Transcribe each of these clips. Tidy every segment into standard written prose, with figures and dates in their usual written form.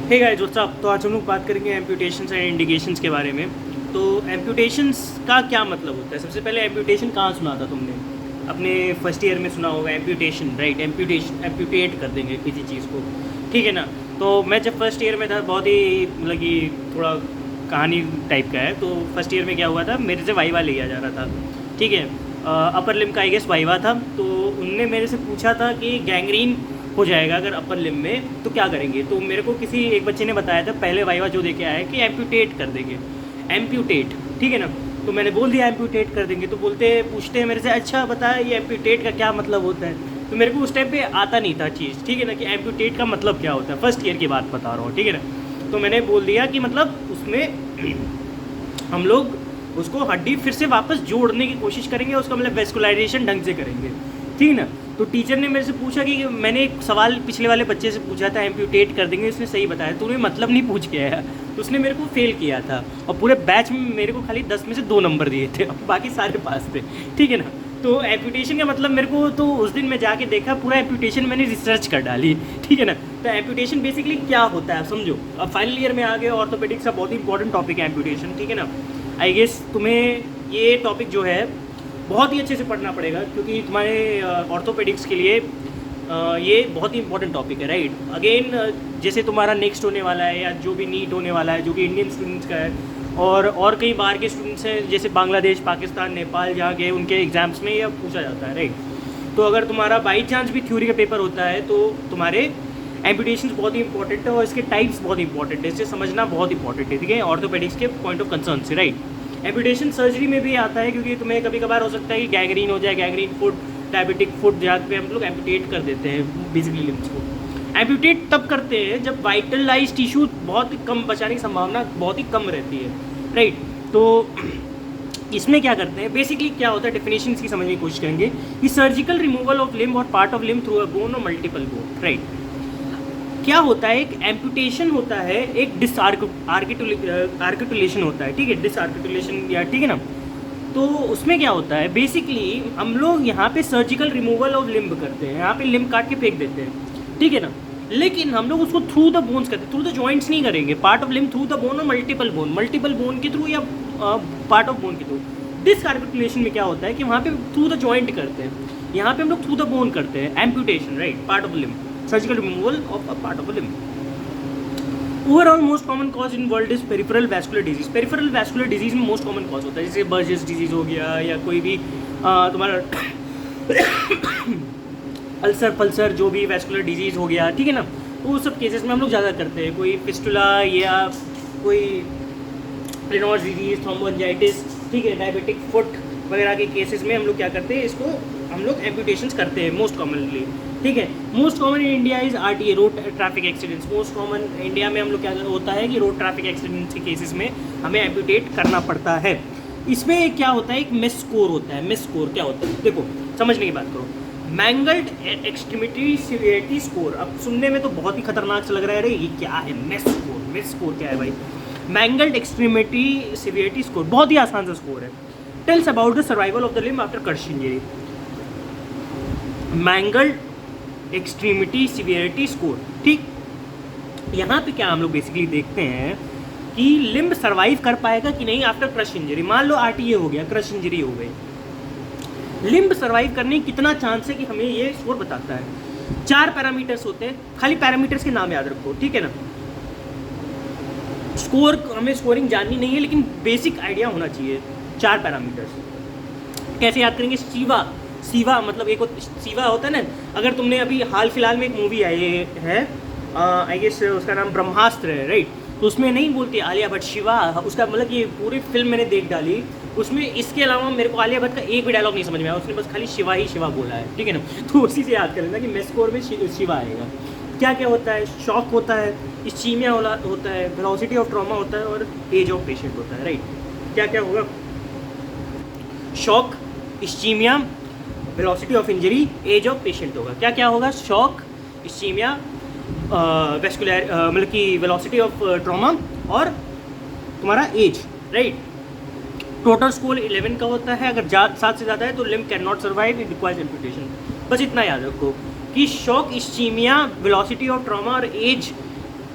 Hey guys what's up. तो आज हम लोग बात करेंगे एम्पूटेशंस एंड इंडिकेशंस के बारे में। तो एम्पूटेशंस का क्या मतलब होता है? सबसे पहले एम्पूटेशन कहाँ सुना था तुमने? अपने फर्स्ट ईयर में सुना होगा एम्पूटेशन, राइट? एम्पूटेट कर देंगे किसी चीज़ को, ठीक है ना। तो मैं जब फर्स्ट ईयर में था, बहुत ही मतलब कि थोड़ा कहानी टाइप का है। तो फर्स्ट ईयर में क्या हुआ था, मेरे से वाइवा लिया जा रहा था, ठीक है। अपर लिम का आई गेस वाइवा था। तो उनने मेरे से पूछा था कि गैंग्रीन हो जाएगा अगर अपर लिम में तो क्या करेंगे। तो मेरे को किसी एक बच्चे ने बताया था पहले वाइवा जो देके आया है कि एम्पूटेट कर देंगे, एम्पूटेट, ठीक है ना। तो मैंने बोल दिया एम्पूटेट कर देंगे। तो पूछते हैं मेरे से, अच्छा बता ये एम्पूटेट का क्या मतलब होता है। तो मेरे को उस टाइम पे आता नहीं था चीज़, ठीक है ना, कि एम्पूटेट का मतलब क्या होता है। फर्स्ट ईयर की बात बता रहा हूँ, ठीक है ना। तो मैंने बोल दिया कि मतलब उसमें हम लोग उसको हड्डी फिर से वापस जोड़ने की कोशिश करेंगे, उसका मतलब वेस्कुलाइजेशन ढंग से करेंगे, ठीक है ना। तो टीचर ने मेरे से पूछा कि मैंने एक सवाल पिछले वाले बच्चे से पूछा था एम्पूटेट कर देंगे, उसने सही बताया, तूने मतलब नहीं पूछ के आया। तो उसने मेरे को फेल किया था और पूरे बैच में मेरे को खाली 10 में से 2 नंबर दिए थे, बाकी सारे पास थे, ठीक है ना। तो एम्पूटेशन का मतलब मेरे को तो उस दिन मैं जाके देखा, पूरा एम्पूटेशन मैंने रिसर्च कर डाली, ठीक है ना। तो एम्पूटेशन बेसिकली क्या होता है आप समझो। अब फाइनल ईयर में आ गए, ऑर्थोपेडिक्स का बहुत ही इंपॉर्टेंट टॉपिक है एम्पूटेशन, ठीक है ना। आई गेस तुम्हें ये टॉपिक जो है बहुत ही अच्छे से पढ़ना पड़ेगा, क्योंकि तुम्हारे ऑर्थोपेडिक्स के लिए ये बहुत ही इंपॉर्टेंट टॉपिक है, राइट। अगेन जैसे तुम्हारा नेक्स्ट होने वाला है या जो भी नीट होने वाला है, जो कि इंडियन स्टूडेंट्स का है, और कई बाहर के स्टूडेंट्स हैं जैसे बांग्लादेश, पाकिस्तान, नेपाल, जहाँ के उनके एग्जाम्स में यह पूछा जाता है, राइट। तो अगर तुम्हारा बाई चांस भी थ्योरी का पेपर होता है तो तुम्हारे एम्पूटेशंस बहुत ही इंपॉर्टेंट है और इसके टाइप्स बहुत इंपॉर्टेंट है, इसे समझना बहुत इंपॉर्टेंट है, ठीक है, ऑर्थोपेडिक्स के पॉइंट ऑफ कंसर्न से, राइट। एम्पूटेशन सर्जरी में भी आता है, क्योंकि तुम्हें कभी कभार हो सकता है कि गैंग्रीन हो जाए, गैंग्रीन फुट, डायबिटिक फुट, जहाँ पे हम लोग एम्पूटेट कर देते हैं बेसिकली लिम्स को। एम्पूटेट तब करते हैं जब वाइटलाइज टिश्यू बहुत ही कम बचाने की संभावना बहुत ही कम रहती है, राइट। तो इसमें क्या करते हैं, बेसिकली क्या होता है, डेफिनेशन की समझने की कोशिश करेंगे कि सर्जिकल रिमूवल ऑफ लिम्ब और part of limb through a bone और मल्टीपल बोन, राइट। क्या होता है, एक एम्पूटेशन होता है, एक आर्टिकुलेशन होता है, ठीक है, डिसआर्टिकुलेशन या, ठीक है ना। तो उसमें क्या होता है, बेसिकली हम लोग यहाँ पे सर्जिकल रिमूवल ऑफ लिम्ब करते हैं, यहाँ पे लिम्ब काट के फेंक देते हैं, ठीक है ना। लेकिन हम लोग उसको थ्रू द बोन्स करते हैं, थ्रू द जॉइंट्स नहीं करेंगे। Part of limb through the bone और मल्टीपल बोन के थ्रू या पार्ट ऑफ बोन के थ्रू। डिसआर्टिकुलेशन में क्या होता है कि वहाँ पे थ्रू द जॉइंट करते हैं, यहाँ पे हम लोग थ्रू द बोन करते हैं। Amputation, right, part of limb, surgical removal of a part of a limb. Overall most common cause in world is peripheral vascular disease. Peripheral vascular disease में most common cause होता है, जैसे Burgess disease हो गया या कोई भी तुम्हारा अल्सर पल्सर, जो भी वैस्कुलर डिजीज हो गया, ठीक है ना। तो उस सब केसेस में हम लोग ज़्यादा करते हैं, कोई फिस्टुला या कोई रेनॉल्ड्स डिजीज, थ्रोम्बोएंजाइटिस, ठीक है, डायबिटिक फुट वगैरह के केसेस में हम लोग क्या करते हैं, इसको हम लोग एम्पूटेशंस करते हैं मोस्ट कॉमनली, ठीक है। Most common in India is RTA, road traffic accidents. Most common India में हम लोग क्या होता है कि रोड ट्रैफिक एक्सीडेंट्स के केसेस में हमें एम्पूटेट करना पड़ता है। इसमें क्या होता है, एक मिस स्कोर होता है। मिस स्कोर क्या होता है, देखो समझने की बात करो। मैंगल्ड एक्सट्रीमिटी सीवियरिटी स्कोर, अब सुनने में तो बहुत ही खतरनाक सा लग रहा है, अरे ये क्या है मिस स्कोर? मिस स्कोर क्या है भाई? मैंगल्ड एक्सट्रीमिटी सीवियरिटी स्कोर बहुत ही आसान सा स्कोर है। Tells about the survival of the limb after crush injury. Mangled extremity severity score, ठीक। यहाँ पे क्या हम लोग बेसिकली देखते हैं कि लिम्ब सर्वाइव कर पाएगा कि नहीं आफ्टर क्रश इंजरी। मान लो RTA हो गया, क्रश इंजरी हो गई, लिम्ब सर्वाइव करने की कितना चांस है कि हमें ये स्कोर बताता है। 4 पैरामीटर्स होते हैं, खाली पैरामीटर्स के नाम याद रखो, ठीक है ना। स्कोर हमें स्कोरिंग जाननी नहीं है, लेकिन बेसिक आइडिया होना चाहिए। 4 पैरामीटर्स कैसे याद करेंगे? सीवा मतलब एक सीवा होता है ना। अगर तुमने अभी हाल फिलहाल में एक मूवी आई है, आई गेस उसका नाम ब्रह्मास्त्र है, राइट। तो उसमें नहीं बोलती आलिया भट्ट शिवा, उसका मतलब ये पूरी फिल्म मैंने देख डाली, उसमें इसके अलावा मेरे को आलिया भट्ट का एक भी डायलॉग नहीं समझ में आया, उसने बस खाली शिवा ही शिवा बोला है, ठीक है ना। तो उसी से याद कर लेना कि मेस स्कोर में शिवा आएगा। क्या क्या होता है, शॉक होता है, इस्चीमिया होता है, वेलोसिटी ऑफ ट्रॉमा होता है और एज ऑफ पेशेंट होता है, राइट। क्या क्या होगा? Shock, ischemia, velocity of injury, age of patient होगा। क्या क्या होगा? शॉक, इस्चीमिया, वेस्कुलर मतलब कि वेलोसिटी ऑफ ट्रॉमा और तुम्हारा एज, राइट। टोटल स्कोर 11 का होता है, अगर 7 से ज़्यादा है तो limb can not survive, it requires amputation. बस इतना याद रखो कि shock, ischemia, velocity of trauma और एज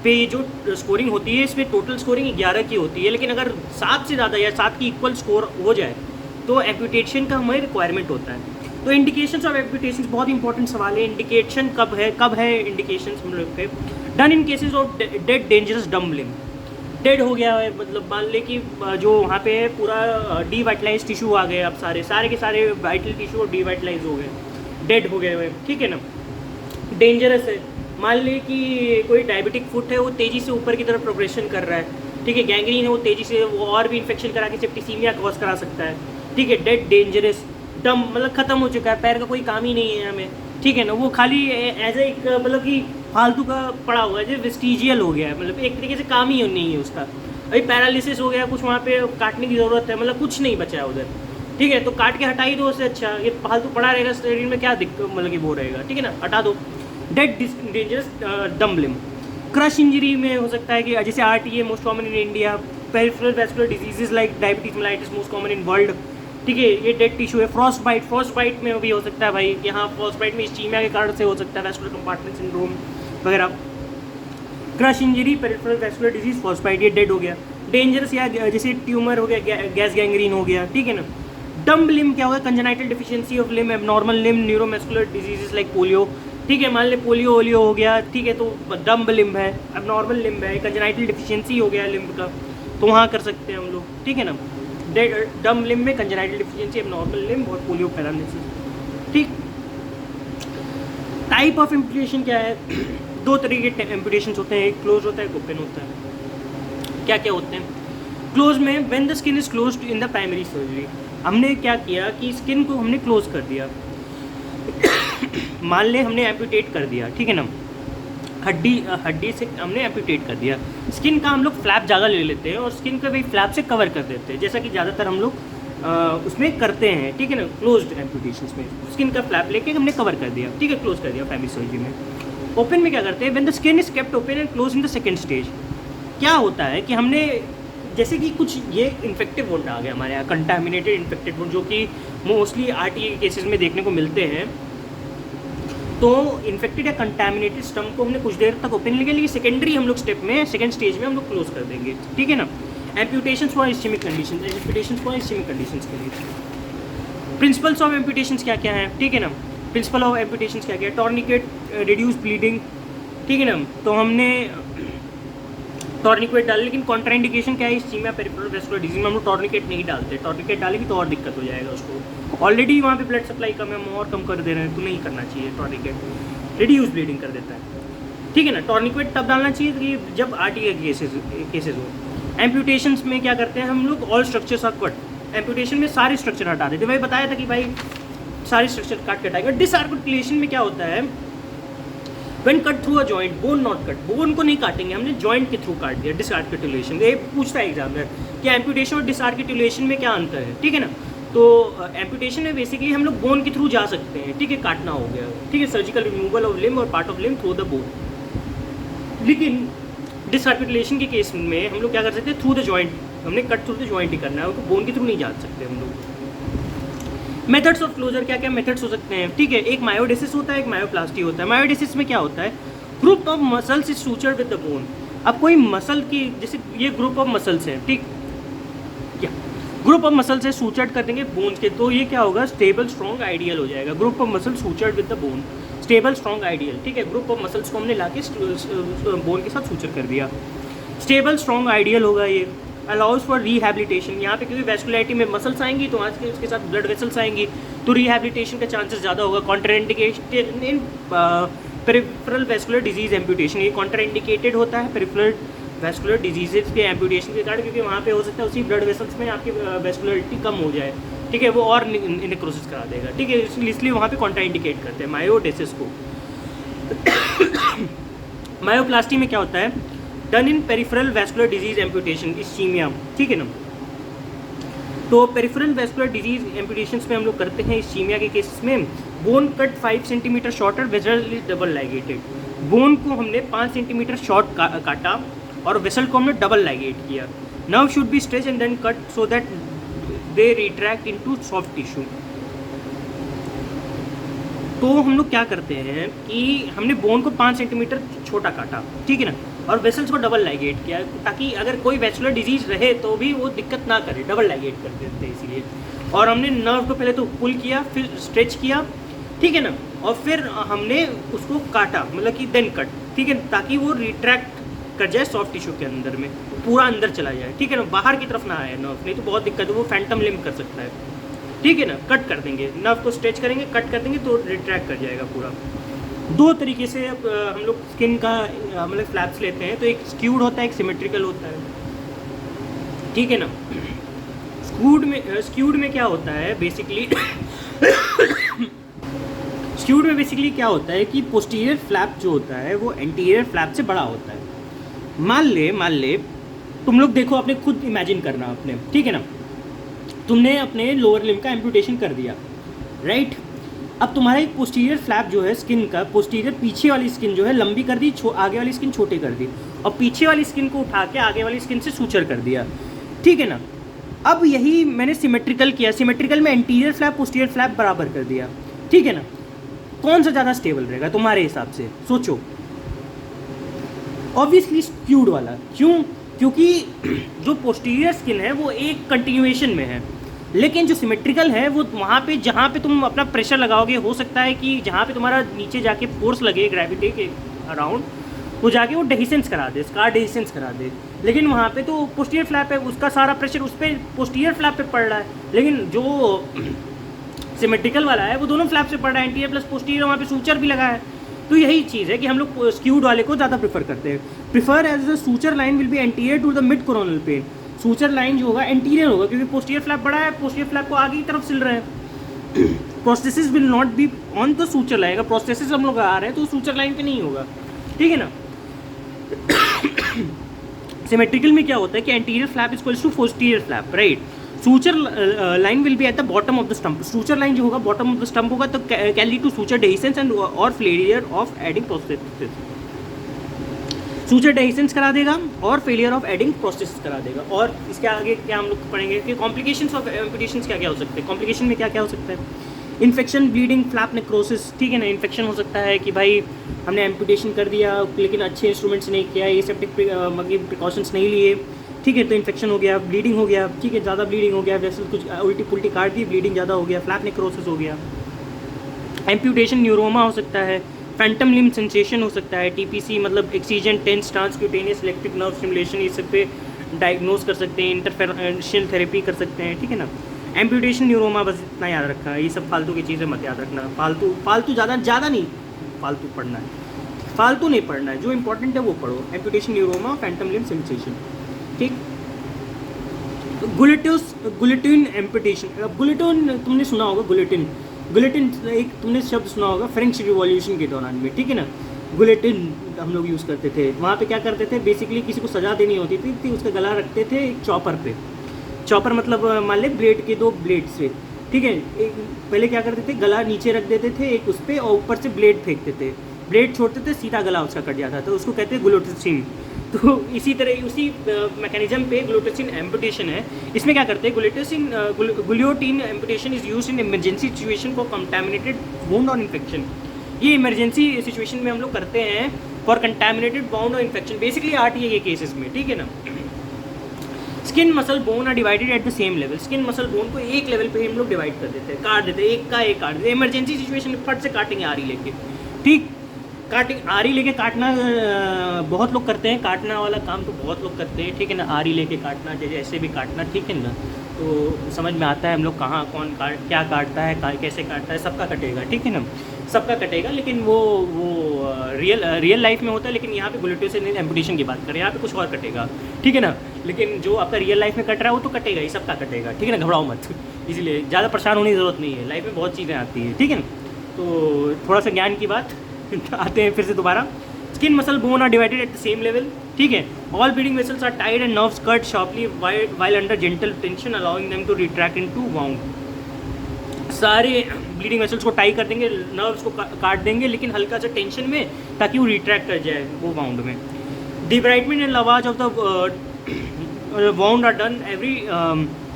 पे जो स्कोरिंग होती है, इसमें टोटल स्कोरिंग 11 की होती है, लेकिन अगर 7 से ज़्यादा या 7 की इक्वल स्कोर हो जाए तो एम्पुटेशन का हमें रिक्वायरमेंट होता है। तो इंडिकेशंस ऑफ एम्पुटेशन बहुत इंपॉर्टेंट सवाल है। इंडिकेशन कब है इंडिकेशंस हम लोग के? Done in cases of dead dangerous dumb limb. Dead हो गया है, मतलब मान ले कि जो वहाँ पे पूरा डीवाइटलाइज टिश्यू आ गए, अब सारे के सारे वाइटल टिश्यू डीवाइटलाइज हो गए, डेड हो गए हुए, ठीक है ना। डेंजरस है, मान ले कि कोई डायबिटिक फुट है, वो तेज़ी से ऊपर की तरफ प्रोग्रेशन कर रहा है, ठीक है। गैंग्रीन है, वो तेज़ी से वो और भी इन्फेक्शन करा के सेप्टिसीमिया कॉज करा सकता है, ठीक है। डेड डेंजरस, डम मतलब ख़त्म हो चुका है, पैर का कोई काम ही नहीं है हमें, ठीक है ना। वो खाली एज ए एक मतलब कि फालतू का पड़ा हुआ है, जो वेस्टिजियल हो गया है, मतलब एक तरीके से काम ही नहीं है उसका। अभी पैरालिसिस हो गया, कुछ वहाँ पे काटने की ज़रूरत है, मतलब कुछ नहीं बचा है उधर, ठीक है। तो काट के हटा ही दो उससे, अच्छा ये फालतू पड़ा रहेगा शरीर में, क्या दिक्कत मतलब कि वो रहेगा, ठीक है ना, हटा दो। Dead dangerous dumb limb. Crush injury में हो सकता है कि जैसे RTA most common in India, peripheral vascular diseases like diabetes mellitus most common in world, ठीक है। ये डेड टिश्यू है। फ्रॉस्ट बाइट में भी हो सकता है भाई, कि हाँ फ्रॉस्ट बाइट में इस्चीमिया के कारण से हो सकता है, वैस्कुलर कंपार्टमेंट सिंड्रोम वगैरह। Crush injury, peripheral vascular disease, frostbite, ये डेड हो गया। डेंजरस या जैसे ट्यूमर हो गया, गैस गैंग्रीन हो गया, ठीक है ना। डम्ब लिम्ब क्या होगा? Congenital deficiency of limb, abnormal limb, neuromuscular diseases like polio, ठीक है। मान ले पोलियो ओलियो हो गया, ठीक है, तो डम्ब लिम्ब है, एबनॉर्मल लिम्ब है, कंजेनाइटल डिफिशियंसी हो गया लिम्ब का, तो वहाँ कर सकते हैं हम लोग, ठीक है ना। डम्ब लिम्ब में कंजेनाइटल डिफिशियंसी, एबनॉर्मल लिम्ब और पोलियो पैरालिसिस, ठीक। टाइप ऑफ एम्पुटेशन क्या है? 2 तरीके के एम्पुटेशन होते हैं, एक क्लोज होता है, एक ओपन होता है। क्या क्या होते हैं? क्लोज में when the skin is closed in the primary surgery, हमने क्या किया कि स्किन को हमने क्लोज कर दिया। मान ले हमने एम्पुटेट कर दिया, ठीक है ना, हड्डी से हमने एम्पुटेट कर दिया। स्किन का हम लोग फ्लैप ज़्यादा ले लेते हैं और स्किन का भी फ्लैप से कवर कर देते हैं, जैसा कि ज़्यादातर हम लोग उसमें करते हैं, ठीक है ना। क्लोज्ड एम्पुटेशंस में स्किन का फ्लैप लेके हमने कवर कर दिया, ठीक है, क्लोज कर दिया प्राइमरी सर्जरी में। ओपन में क्या करते हैं? When the skin is kept open and close in the second stage. क्या होता है कि हमने जैसे कि कुछ ये इन्फेक्टिव वुंड आ गया हमारे यहाँ, कंटामिनेटेड इन्फेक्टेड वुंड, जो कि मोस्टली RTA केसेस में देखने को मिलते हैं। तो इन्फेक्टेड या कंटामिनेटेड स्टमक को हमने कुछ देर तक ओपन लेंगे, लेकिन सेकेंडरी हम लोग स्टेप में, सेकंड स्टेज में हम लोग क्लोज कर देंगे, ठीक है ना। Amputation for ischaemic condition, amputation for ischaemic condition के लिए प्रिंसिपल्स ऑफ एम्पुटेशन क्या क्या हैं, ठीक है ना। प्रिंसिपल ऑफ एम्पुटेशन क्या क्या है? टॉर्निकेट, रिड्यूस ब्लीडिंग, ठीक है ना। तो हमने टॉर्निकेट डाले, लेकिन कॉन्ट्राइंडिकेशन क्या है? इस्चीमिया पेरिफेरल वैस्कुलर डिजीज में हम लोग टॉर्निकेट नहीं डालते, टॉर्निकेट डालेंगे तो और दिक्कत हो जाएगा उसको, ऑलरेडी वहाँ पे ब्लड सप्लाई कम है, हम और कम कर दे रहे हैं, तो नहीं करना चाहिए। टॉर्निकेट रिड्यूस ब्लीडिंग कर देता है, ठीक है ना। टॉर्निकेट तब डालना चाहिए कि जब RTA केसेस हो। एम्पुटेशंस में क्या करते हैं हम लोग? All structures are cut. Amputation में सारे स्ट्रक्चर हटा देते हैं, भाई बताया था कि भाई सारे स्ट्रक्चर काट के हटाएगा। डिसआर्टिकुलेशन में क्या होता है? When cut through a joint, bone not cut, bone को नहीं काटेंगे, हमने जॉइंट के थ्रू काट दिया। डिसआर्टिकुलेशन, ये पूछता है एग्जाम में कि एम्पुटेशन और डिसआर्टिकुलेशन में क्या अंतर है, ठीक है ना। तो एम्पुटेशन में बेसिकली हम लोग बोन के थ्रू जा सकते हैं, ठीक है, काटना हो गया, ठीक है, सर्जिकल रिमूवल ऑफ लिम्ब और part of limb through the bone. लेकिन डिसआर्टिकुलेशन के केस में हम लोग क्या कर सकते हैं? थ्रू द जॉइंट, हमने कट थ्रू द जॉइंट ही करना है, उनको बोन के थ्रू नहीं जा सकते हम लोग। मेथड्स ऑफ क्लोजर, क्या क्या मेथड्स हो सकते हैं, ठीक है। एक मायोडेसिस होता है, एक मायोप्लास्टी होता है। मायोडेसिस में क्या होता है? Group of muscles is sutured with the bone. अब कोई मसल की, जैसे ये ग्रुप ऑफ मसल्स है, ठीक, क्या ग्रुप ऑफ मसल्स है, सूचर्ड कर देंगे बोन्स के, तो ये क्या होगा? स्टेबल स्ट्रॉन्ग आइडियल हो जाएगा। Group of muscles sutured with the bone, stable strong ideal, ठीक है। ग्रुप ऑफ मसल्स को हमने लाके बोन के साथ सूचर कर दिया, स्टेबल स्ट्रॉन्ग आइडियल होगा ये। अलाउज फॉर रिहैबिलिटेशन, यहाँ पे क्योंकि वैस्कुलैरिटी में मसल्स आएंगी तो आज के उसके साथ ब्लड वेसल्स आएंगी, तो रिहैबिलिटेशन का चांसेस ज़्यादा होगा। कॉन्ट्राइंडिकेशन इन पेरिफेरल वैस्कुलर डिजीज एम्पुटेशन, ये कॉन्ट्राइंडिकेटेड होता है पेरिफेरल वैस्कुलर डिजीजेज के एम्पुटेशन के कारण, क्योंकि वहाँ पे हो सकता है उसी ब्लड वेसल्स में आपकी वैस्कुलरिटी कम हो जाए, ठीक है, वो और नेक्रोसिस करा देगा, ठीक है, इसलिए वहाँ पे कॉन्ट्राइंडिकेट करते हैं मायोडेसिस को। मायोप्लास्टी में क्या होता है? Done in peripheral vascular disease amputation, ischaemia, ठीक है ना। तो पेरिफेरल वैस्कुलर डिजीज एम्पुटेशंस में हम लोग करते हैं इस्चीमिया के केसेस में। Bone cut 5 centimetre shorter, vessel is double ligated. Bone को हमने 5 सेंटीमीटर शॉर्ट काटा और वेसल को हमने डबल लाइगेट किया। Nerve should be stretch and then cut so that they retract into soft tissue. तो हम लोग क्या करते हैं कि हमने बोन को 5 सेंटीमीटर छोटा काटा, ठीक है ना, और वेसल्स को डबल लाइगेट किया, ताकि अगर कोई वैस्कुलर डिजीज रहे तो भी वो दिक्कत ना करे, डबल लाइगेट कर देते हैं इसीलिए। और हमने नर्व को पहले तो पुल किया, फिर स्ट्रेच किया, ठीक है ना, और फिर हमने उसको काटा, मतलब कि देन कट, ठीक है, ताकि वो रिट्रैक्ट कर जाए सॉफ्ट टिश्यू के अंदर में, पूरा अंदर चला जाए, ठीक है ना, बाहर की तरफ ना आए नर्व, नहीं तो बहुत दिक्कत है, वो फैंटम लिम्ब कर सकता है, ठीक है ना। कट कर देंगे, नर्व को स्ट्रेच करेंगे, कट कर देंगे तो रिट्रैक्ट कर जाएगा पूरा। दो तरीके से अब हम लोग स्किन का मतलब फ्लैप्स लेते हैं, तो एक स्क्यूड होता है, एक सिमेट्रिकल होता है, ठीक है ना। स्क्यूड में क्या होता है बेसिकली स्क्यूड में बेसिकली क्या होता है कि पोस्टीरियर फ्लैप जो होता है वो एंटीरियर फ्लैप से बड़ा होता है। मान ले तुम लोग देखो, अपने खुद इमेजिन करना अपने, ठीक है ना, तुमने अपने लोअर लिम्ब का एम्पुटेशन कर दिया, राइट। अब तुम्हारा एक पोस्टीरियर फ्लैप जो है स्किन का, पोस्टीरियर पीछे वाली स्किन जो है लंबी कर दी, आगे वाली स्किन छोटी कर दी, और पीछे वाली स्किन को उठा के आगे वाली स्किन से सूचर कर दिया, ठीक है ना। अब यही मैंने सिमेट्रिकल किया, सिमेट्रिकल में एंटीरियर फ्लैप पोस्टीरियर फ्लैप बराबर कर दिया, ठीक है ना। कौन सा ज़्यादा स्टेबल रहेगा तुम्हारे हिसाब से, सोचो। ऑब्वियसली स्क्यूड वाला। क्यों? क्योंकि जो पोस्टीरियर स्किन है वो एक कंटिन्यूएशन में है, लेकिन जो सिमेट्रिकल है वो वहाँ पे जहाँ पे तुम अपना प्रेशर लगाओगे, हो सकता है कि जहाँ पे तुम्हारा नीचे जाके फोर्स लगे ग्रेविटी के अराउंड, वो जाके वो डेहिसेंस करा दे, स्कार डेहिसेंस करा दे, लेकिन वहाँ पे तो पोस्टीरियर फ्लैप है, उसका सारा प्रेशर उस पर पोस्टीरियर फ्लैप पे पड़ रहा है, लेकिन जो सिमेट्रिकल वाला है वो दोनों फ्लैप से पड़ रहा है, एंटीरियर प्लस पोस्टीरियर, वहाँ पे सूचर भी लगा है। तो यही चीज़ है कि हम लोग स्क्यूड वाले को ज़्यादा प्रेफर करते हैं। Prefer as the suture line will be anterior to the mid coronal plane. Suture line जो होगा एंटीरियर होगा, क्योंकि पोस्टीरियर फ्लैप बड़ा है, पोस्टीरियर फ्लैप को आगे की तरफ सिल रहा है। Prosthesis will not be on the suture line. अगर प्रोस्थेसिस हम लोग आ रहे हैं तो सूचर लाइन पे नहीं होगा, ठीक है ना। सिमेट्रिकल में क्या होता है कि anterior flap is equals to posterior flap, right. Suture line will be at the bottom of the stump. Suture line जो होगा बॉटम ऑफ द स्टंप होगा, तो can lead to suture dehiscence and और failure of aiding prosthesis. Suture dehiscence करा देगा और failure of aiding prosthesis करा देगा। और इसके आगे क्या हम लोग पढ़ेंगे कि कॉम्प्लिकेशंस ऑफ एम्पुटेशंस क्या क्या हो सकते हैं। कॉम्प्लिकेशन में क्या क्या हो सकता है? इन्फेक्शन, ब्लीडिंग, फ्लैप नेक्रोसिस, ठीक है ना। इन्फेक्शन हो सकता है कि भाई हमने एम्पुटेशन कर दिया लेकिन अच्छे इंस्ट्रूमेंट्स नहीं किया, एसेप्टिक प्रिकॉशंस नहीं लिए, ठीक है, तो इन्फेक्शन हो गया, ब्लीडिंग हो गया, ठीक है, ज़्यादा ब्लीडिंग हो गया, वैसे कुछ उल्टी पुल्टी काट दी, ब्लीडिंग ज़्यादा हो गया, फ्लैप नेक्रोसिस हो गया। एम्पुटेशन न्यूरोमा हो सकता है, फैंटम लिम्ब सेंसेशन हो सकता है, टीपीसी मतलब excision TENS transcutaneous electric nerve stimulation, ये सब पे डायग्नोज कर सकते हैं, इंटरफेरेंशियल थेरेपी कर सकते हैं, ठीक है ना। एम्पुटेशन न्यूरोमा बस इतना याद रखा, ये सब फालतू की चीज़ें मत याद रखना। फालतू ज़्यादा नहीं फालतू पढ़ना है, फालतू नहीं पढ़ना है, जो इंपॉर्टेंट है वो पढ़ो। Amputation neuroma, phantom limb sensation, ठीक। Guillotine amputation. गुलेटिन तुमने सुना होगा, गुलेटिन एक तुमने शब्द सुना होगा फ्रेंच रिवॉल्यूशन के दौरान में, ठीक है ना। गुलेटिन हम लोग यूज़ करते थे, वहाँ पे क्या करते थे, बेसिकली किसी को सजा देनी होती थी उसका गला रखते थे एक चॉपर पे। चॉपर मतलब मान ले ब्लेड के दो ब्लेड से, ठीक है। एक पहले क्या करते थे, गला नीचे रख देते थे एक उस पर, और ऊपर से ब्लेड फेंकते थे, ब्लेड छोड़ते थे, सीधा गला उसका कट जाता था, तो उसको कहते हैं गुलेटिन। तो इसी तरह उसी मैकेनिज्म पे ग्लूटाथियोन एम्पुटेशन है। इसमें क्या करते हैं, guillotine amputation is used in emergency situation for contaminated wound और इन्फेक्शन। ये इमरजेंसी सिचुएशन में हम लोग करते हैं फॉर कंटामिनेटेड वाउंड और इन्फेक्शन, बेसिकली आरटीए के केसेस में, ठीक है ना। Skin muscle bone are divided at the same level. Skin muscle bone को एक लेवल पे हम लोग डिवाइड कर देते हैं, काट देते हैं, एक का एक काट देते हैं। इमरजेंसी सिचुएशन में फट से काटेंगे आरी लेके, ठीक। आरी लेके काटना बहुत लोग करते हैं, काटना वाला काम तो बहुत लोग करते हैं, ठीक है ना। आरी लेके काटना, जैसे ऐसे भी काटना, ठीक है ना। तो समझ में आता है हम लोग कहाँ कौन क्या काटता है, कैसे काटता है, सबका कटेगा, ठीक है ना, सबका कटेगा। लेकिन वो रियल लाइफ में होता है, लेकिन यहाँ पे गुलेटिन एम्पुटेशन की बात करें, यहाँ पे कुछ और कटेगा, ठीक है ना। लेकिन जो आपका रियल लाइफ में कट रहा है वो तो कटेगा ही, सबका कटेगा, ठीक है ना, घबराओ मत। इसलिए ज़्यादा परेशान होने की ज़रूरत नहीं है, लाइफ में बहुत चीज़ें आती हैं, ठीक है ना। तो थोड़ा सा ज्ञान की बात आते हैं फिर से दोबारा। Skin muscle bone are divided at the same level, ठीक है। All bleeding vessels are tied and nerves cut sharply while under gentle tension allowing them to retract into wound. सारे ब्लीडिंग वेसल्स को टाई कर देंगे, nerves को काट देंगे, लेकिन हल्का सा टेंशन में, ताकि वो रिट्रैक्ट कर जाए वो वाउंड में। Debridement and lavage of the wound are done every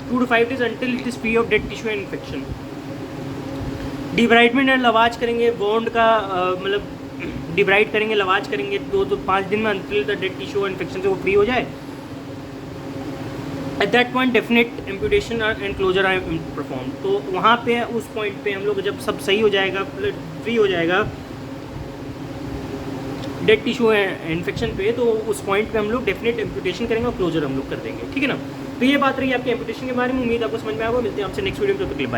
2 to 5 days until it is free of dead tissue and infection। Debridement and lavage करेंगे वाउंड का, मतलब डिब्राइड करेंगे, लवाज करेंगे 2-5 दिन में until the dead tissue infection से वो फ्री हो जाए। At that point definite amputation and closure are perform. तो वहाँ पे उस पॉइंट पे हम लोग जब सब सही हो जाएगा, फ्री हो जाएगा डेड टिश्यू इन्फेक्शन पे, तो उस पॉइंट पे हम लोग डेफिनेट एम्पुटेशन करेंगे और क्लोजर हम लोग कर देंगे, ठीक है ना। तो ये बात रही आपके एम्पुटेशन के बारे में। उम्मीद आपको समझ में आएगा। मिलते हैं आपसे नेक्स्ट वीडियो में, तब तक के लिए बाय।